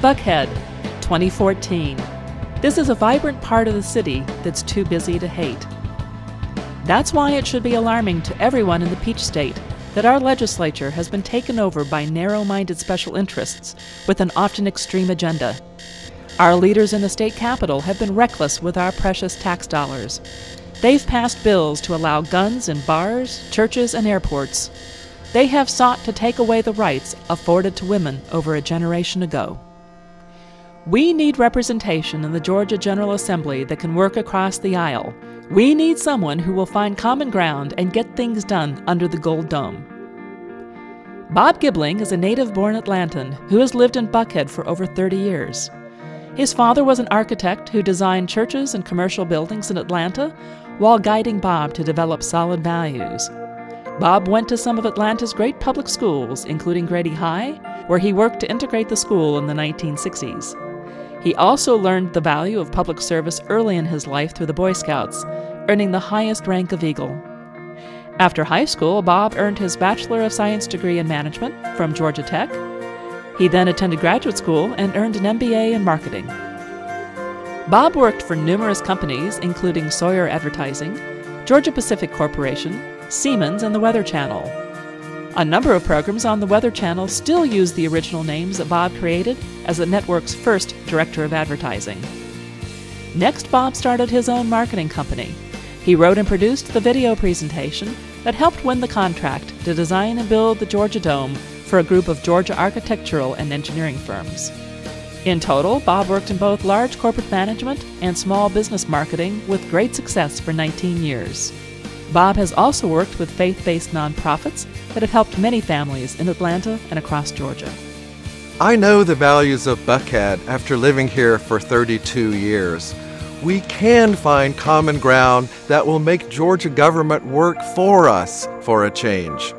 Buckhead, 2014. This is a vibrant part of the city that's too busy to hate. That's why it should be alarming to everyone in the Peach State that our legislature has been taken over by narrow-minded special interests with an often extreme agenda. Our leaders in the state capitol have been reckless with our precious tax dollars. They've passed bills to allow guns in bars, churches, and airports. They have sought to take away the rights afforded to women over a generation ago. We need representation in the Georgia General Assembly that can work across the aisle. We need someone who will find common ground and get things done under the Gold Dome. Bob Gibeling is a native-born Atlantan who has lived in Buckhead for over 30 years. His father was an architect who designed churches and commercial buildings in Atlanta while guiding Bob to develop solid values. Bob went to some of Atlanta's great public schools, including Grady High, where he worked to integrate the school in the 1960s. He also learned the value of public service early in his life through the Boy Scouts, earning the highest rank of Eagle. After high school, Bob earned his Bachelor of Science degree in Management from Georgia Tech. He then attended graduate school and earned an MBA in Marketing. Bob worked for numerous companies, including Sawyer Advertising, Georgia Pacific Corporation, Siemens, and the Weather Channel. A number of programs on the Weather Channel still use the original names that Bob created as the network's first director of advertising. Next, Bob started his own marketing company. He wrote and produced the video presentation that helped win the contract to design and build the Georgia Dome for a group of Georgia architectural and engineering firms. In total, Bob worked in both large corporate management and small business marketing with great success for 19 years. Bob has also worked with faith-based nonprofits that have helped many families in Atlanta and across Georgia. I know the values of Buckhead after living here for 32 years. We can find common ground that will make Georgia government work for us for a change.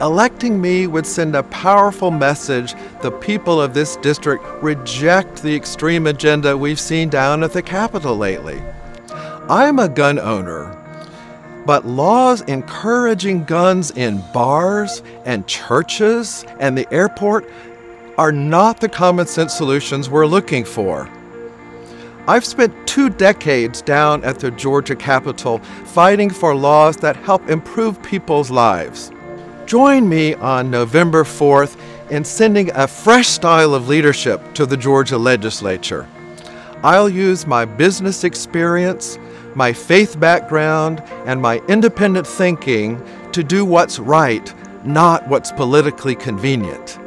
Electing me would send a powerful message the people of this district reject the extreme agenda we've seen down at the Capitol lately. I'm a gun owner, but laws encouraging guns in bars and churches and the airport are not the common sense solutions we're looking for. I've spent 2 decades down at the Georgia Capitol fighting for laws that help improve people's lives. Join me on November 4th in sending a fresh style of leadership to the Georgia legislature. I'll use my business experience, my faith background, and my independent thinking to do what's right, not what's politically convenient.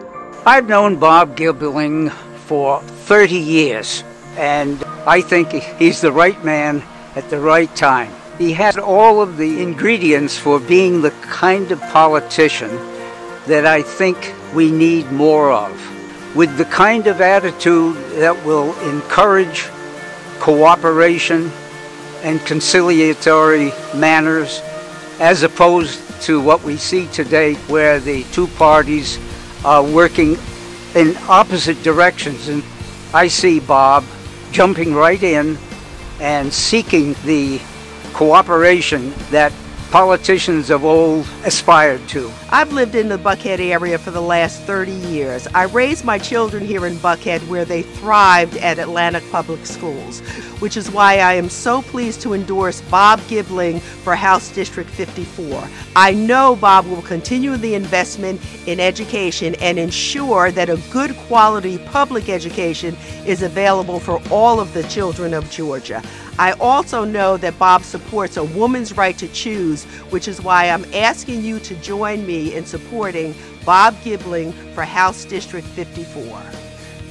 I've known Bob Gibeling for 30 years, and I think he's the right man at the right time. He has all of the ingredients for being the kind of politician that I think we need more of, with the kind of attitude that will encourage cooperation and conciliatory manners, as opposed to what we see today, where the two parties are working in opposite directions. And I see Bob jumping right in and seeking the cooperation that politicians of old aspired to. I've lived in the Buckhead area for the last 30 years. I raised my children here in Buckhead, where they thrived at Atlanta Public Schools, which is why I am so pleased to endorse Bob Gibeling for House District 54. I know Bob will continue the investment in education and ensure that a good quality public education is available for all of the children of Georgia. I also know that Bob supports a woman's right to choose, which is why I'm asking you to join me in supporting Bob Gibeling for House District 54.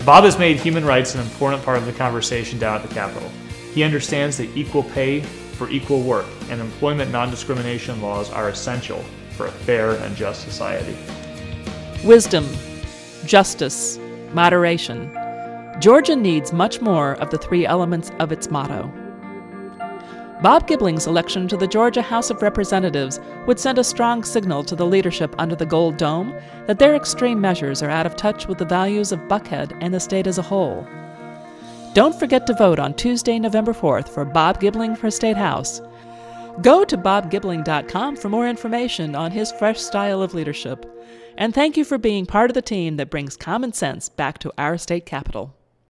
Bob has made human rights an important part of the conversation down at the Capitol. He understands that equal pay for equal work and employment non-discrimination laws are essential for a fair and just society. Wisdom, justice, moderation. Georgia needs much more of the 3 elements of its motto. Bob Gibeling's election to the Georgia House of Representatives would send a strong signal to the leadership under the Gold Dome that their extreme measures are out of touch with the values of Buckhead and the state as a whole. Don't forget to vote on Tuesday, November 4th for Bob Gibeling for State House. Go to bobgibeling.com for more information on his fresh style of leadership. And thank you for being part of the team that brings common sense back to our state capitol.